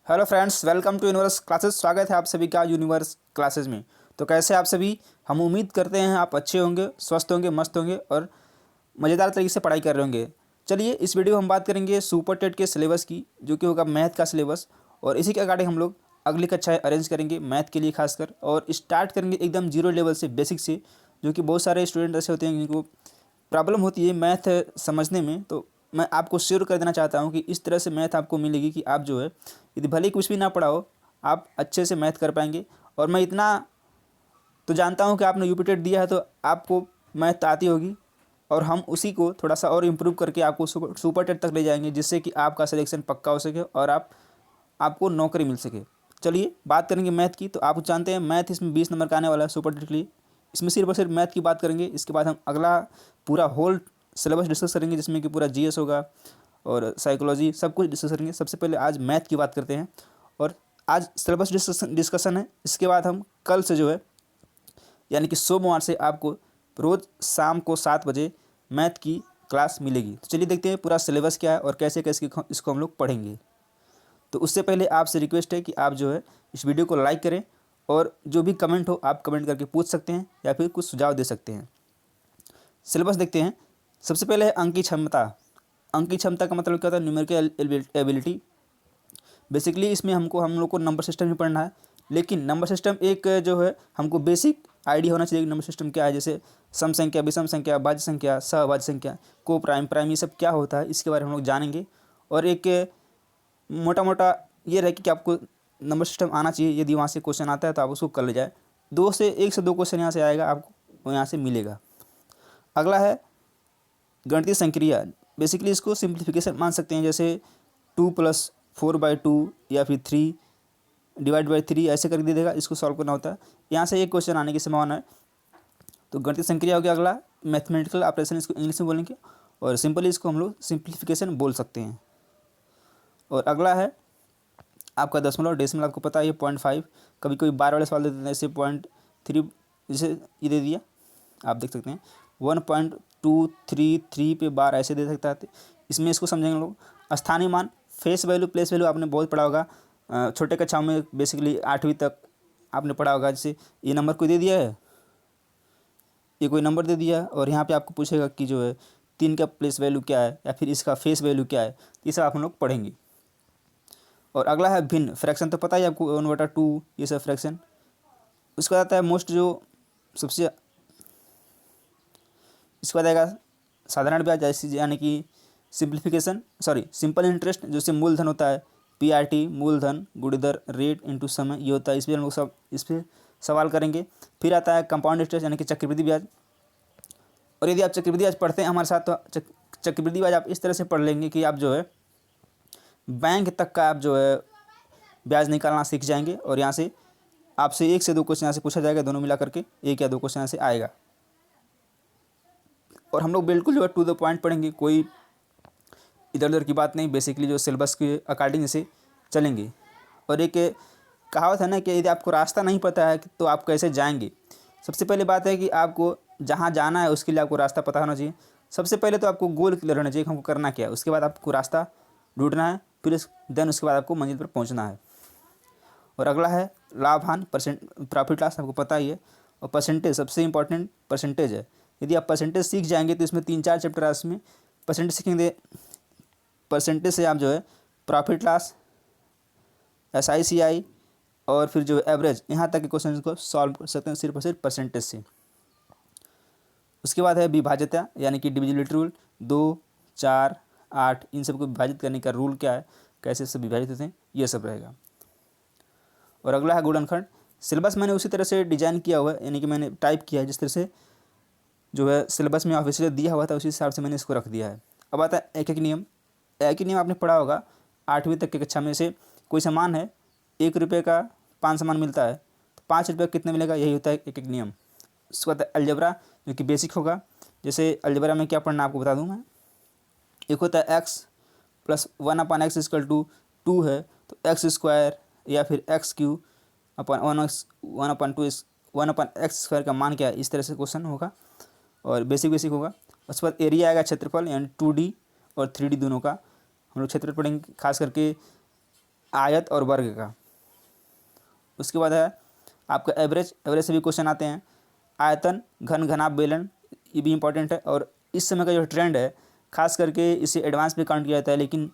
Hello friends, welcome to Universe Classes. स्वागत है आप सभी का यूनिवर्स क्लासेस में। तो कैसे आप सभी? हम उम्मीद करते हैं आप अच्छे होंगे, स्वस्थ होंगे, मस्त होंगे और मज़ेदार तरीके से पढ़ाई कर रहे होंगे। चलिए, इस वीडियो में हम बात करेंगे सुपर टेट के सिलेबस की, जो कि होगा मैथ का सिलेबस। और इसी के अकॉर्डिंग हम लोग अगली कक्षाएँ अरेंज करेंगे मैथ के लिए खासकर, और स्टार्ट करेंगे एकदम जीरो लेवल से, बेसिक से। जो कि बहुत सारे स्टूडेंट ऐसे होते हैं जिनको प्रॉब्लम होती है मैथ समझने में। तो मैं आपको श्योर कर देना चाहता हूँ कि इस तरह से मैथ आपको मिलेगी कि आप जो है, यदि भले ही कुछ भी ना पढ़ा हो, आप अच्छे से मैथ कर पाएंगे। और मैं इतना तो जानता हूँ कि आपने यूपी टेट दिया है तो आपको मैथ तो आती होगी, और हम उसी को थोड़ा सा और इम्प्रूव करके आपको सुपर टेट तक ले जाएंगे, जिससे कि आपका सिलेक्शन पक्का हो सके और आपको नौकरी मिल सके। चलिए बात करेंगे मैथ की। तो आप जानते हैं मैथ इसमें 20 नंबर का आने वाला है सुपर टेट के लिए। इसमें सिर्फ और सिर्फ मैथ की बात करेंगे। इसके बाद हम अगला पूरा होल सिलेबस डिस्कस करेंगे, जिसमें कि पूरा जीएस होगा और साइकोलॉजी, सब कुछ डिस्कस करेंगे। सबसे पहले आज मैथ की बात करते हैं, और आज सिलेबस डिस्कशन है। इसके बाद हम कल से जो है, यानी कि सोमवार से आपको रोज़ शाम को 7 बजे मैथ की क्लास मिलेगी। तो चलिए देखते हैं पूरा सिलेबस क्या है और कैसे कैसे इसको हम लोग पढ़ेंगे। तो उससे पहले आपसे रिक्वेस्ट है कि आप जो है इस वीडियो को लाइक करें, और जो भी कमेंट हो आप कमेंट करके पूछ सकते हैं या फिर कुछ सुझाव दे सकते हैं। सिलेबस देखते हैं। सबसे पहले है अंक की क्षमता। अंक की क्षमता का मतलब क्या होता है? Numerical ability. बेसिकली इसमें हम लोग को नंबर सिस्टम ही पढ़ना है, लेकिन नंबर सिस्टम एक जो है हमको बेसिक आइडिया होना चाहिए कि नंबर सिस्टम क्या है। जैसे सम संख्या, विषम संख्या, भाज्य संख्या, सहभाज्य संख्या, को प्राइम, प्राइम, ये सब क्या होता है, इसके बारे में हम लोग जानेंगे। और एक मोटा मोटा ये रहे कि आपको नंबर सिस्टम आना चाहिए। यदि वहाँ से क्वेश्चन आता है तो आप उसको कर ले जाए। 1 से 2 क्वेश्चन यहाँ से आएगा, आपको यहाँ से मिलेगा। अगला है गणितीय संक्रिया। बेसिकली इसको सिंप्लीफिकेशन मान सकते हैं, जैसे 2+4/2 या फिर 3/3 ऐसे करके दे देगा। इसको सॉल्व करना होता है, यहाँ से एक क्वेश्चन आने की संभावना है। तो गणितीय संक्रिया हो गया अगला। मैथमेटिकल ऑपरेशन इसको इंग्लिश में बोलेंगे, और सिंपली इसको हम लोग सिंप्लीफिकेशन बोल सकते हैं। और अगला है आपका दशमलव, डेसिमल आपको पता है, ये 0.5। कभी कभी बार वाले सवाल दे देते हैं, जैसे 0.3, जैसे ये दे दिया, आप देख सकते हैं 1.233 पे बार ऐसे दे सकता है। इसमें इसको समझेंगे लोग। स्थानीय मान, फेस वैल्यू, प्लेस वैल्यू आपने बहुत पढ़ा होगा छोटे कक्षाओं में, बेसिकली 8वीं तक आपने पढ़ा होगा। जैसे ये नंबर कोई दे दिया है, ये कोई नंबर दे दिया है, और यहाँ पे आपको पूछेगा कि जो है 3 का प्लेस वैल्यू क्या है या फिर इसका फेस वैल्यू क्या है। ये सब आप लोग पढ़ेंगे। और अगला है भिन्न, फ्रैक्शन तो पता ही आपको, 1/2, ये सब फ्रैक्शन। उसके बाद आता है मोस्ट, जो सबसे, इसके बाद आएगा साधारण ब्याज, जैसे यानी कि सिंपल इंटरेस्ट, जैसे मूलधन होता है, पीआरटी, मूलधन गुणित दर, रेट इंटू समय, ये होता है। इस पर हम लोग सब इस पर सवाल करेंगे। फिर आता है कंपाउंड इंटरेस्ट, यानी कि चक्रवृद्धि ब्याज। और यदि आप चक्रवृद्धि ब्याज पढ़ते हैं हमारे साथ, तो चक्रवृद्धि ब्याज आप इस तरह से पढ़ लेंगे कि आप जो है बैंक तक का आप जो है ब्याज निकालना सीख जाएंगे। और यहाँ से आपसे 1 से 2 क्वेश्चन यहाँ से पूछा जाएगा, दोनों मिला करके 1 या 2 क्वेश्चन यहाँ से आएगा। और हम लोग बिल्कुल जो है टू द पॉइंट पढ़ेंगे, कोई इधर उधर की बात नहीं। बेसिकली जो सिलेबस के अकॉर्डिंग से चलेंगे। और एक कहावत है ना कि यदि आपको रास्ता नहीं पता है तो आप कैसे जाएंगे। सबसे पहले बात है कि आपको जहाँ जाना है उसके लिए आपको रास्ता पता होना चाहिए। सबसे पहले तो आपको गोल क्लियर होना चाहिए कि हमको करना क्या है। उसके बाद आपको रास्ता ढूंढना है, फिर देन उसके बाद आपको मंजिल पर पहुँचना है। और अगला है लाभ हानि, प्रॉफिट लॉस, आपको पता ही है। और परसेंटेज, सबसे इंपॉर्टेंट परसेंटेज है। यदि आप परसेंटेज सीख जाएंगे तो इसमें 3-4 चैप्टर है, इसमें परसेंटेज सीखेंगे। परसेंटेज से आप जो है प्रॉफिट लॉस, SICI, और फिर जो एवरेज, यहाँ तक के क्वेश्चन को सॉल्व कर सकते हैं सिर्फ और सिर्फ परसेंटेज से। उसके बाद है विभाज्यता, यानी कि डिविजिबिलिटी रूल, 2, 4, 8, इन सबको विभाजित करने का रूल क्या है, कैसे सब विभाजित होते हैं, ये सब रहेगा। और अगला है गुणनखंड। सिलेबस मैंने उसी तरह से डिजाइन किया हुआ है, यानी कि मैंने टाइप किया है जिस तरह से जो है सिलेबस में ऑफिशियल दिया हुआ था, उसी हिसाब से मैंने इसको रख दिया है। अब आता है एक एक नियम। एक ही नियम आपने पढ़ा होगा 8वीं तक की कक्षा में। से कोई सामान है, 1 रुपये का 5 सामान मिलता है, तो 5 रुपये कितने मिलेगा, यही होता है एक एक नियम। उसके बाद अलजेब्रा, जो कि बेसिक होगा। जैसे अलजेब्रा में क्या पढ़ना आपको बता दूँ मैं। एक होता है x+1/x=2 है, तो x² या फिर x³ अपन 1/2 का मान क्या है, इस तरह से क्वेश्चन होगा और बेसिक होगा। उसके बाद एरिया आएगा, क्षेत्रफल, यानी 2D और 3D दोनों का हम लोग क्षेत्रफल पढ़ेंगे। खास करके आयत और वर्ग का। उसके बाद है आपका एवरेज से भी क्वेश्चन आते हैं। आयतन, घन, घनाभ, बेलन, ये भी इंपॉर्टेंट है। और इस समय का जो ट्रेंड है खास करके इसे एडवांस में काउंट किया जाता है, लेकिन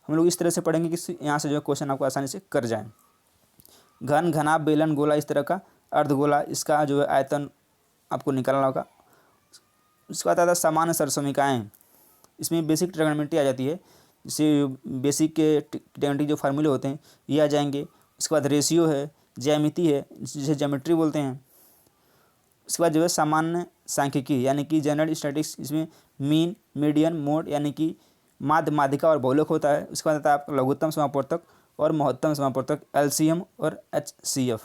हम लोग इस तरह से पढ़ेंगे कि यहाँ से जो है क्वेश्चन आपको आसानी से कर जाए। घन, घनाभ, बेलन, गोला, इस तरह का अर्धगोला, इसका जो है आयतन आपको निकालना होगा। उसके बाद आता है सामान्य सरसमीकाएँ। इसमें बेसिक ट्रिग्नोमेट्री आ जाती है, जिसे बेसिक के ट्रिग्नोमेट्री जो फार्मूले होते हैं ये आ जाएंगे। उसके बाद रेशियो है, ज्यामिति है जिसे ज्योमेट्री बोलते हैं। उसके बाद जो है सामान्य सांख्यिकी यानी कि जनरल स्टैटिस्टिक्स, इसमें मीन, मीडियन, मोड यानी कि माध्य, माध्यिका और बहुलक होता है। उसके बाद आता है आपका लघुत्तम समापवर्तक और महत्तम समापवर्तक, LCM और HCF।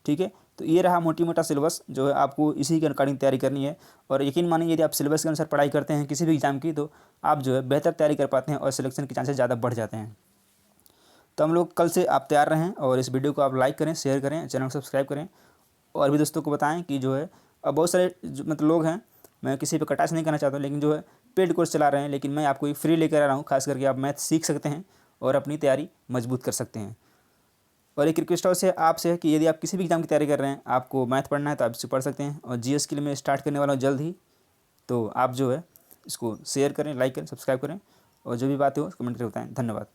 ठीक है, तो ये रहा मोटी मोटा सिलेबस जो है आपको इसी के अकॉर्डिंग तैयारी करनी है। और यकीन मानिए यदि आप सिलेबस के अनुसार पढ़ाई करते हैं किसी भी एग्जाम की, तो आप जो है बेहतर तैयारी कर पाते हैं और सिलेक्शन के चांसेस ज़्यादा बढ़ जाते हैं। तो हम लोग कल से आप तैयार रहें और इस वीडियो को आप लाइक करें, शेयर करें, चैनल को सब्सक्राइब करें और भी दोस्तों को बताएं कि जो है अब बहुत सारे मतलब लोग हैं, मैं किसी पे कटाक्ष नहीं करना चाहता हूँ, लेकिन जो है पेड कोर्स चला रहे हैं, लेकिन मैं आपको फ्री लेकर आ रहा हूँ। खास करके आप मैथ सीख सकते हैं और अपनी तैयारी मजबूत कर सकते हैं। और एक रिक्वेस्ट और से आपसे है कि यदि आप किसी भी एग्जाम की तैयारी कर रहे हैं, आपको मैथ पढ़ना है तो आप इससे पढ़ सकते हैं। और GS के लिए मैं स्टार्ट करने वाला हूँ जल्द ही, तो आप जो है इसको शेयर करें, लाइक करें, सब्सक्राइब करें और जो भी बातें हो कमेंट करके बताएं। धन्यवाद।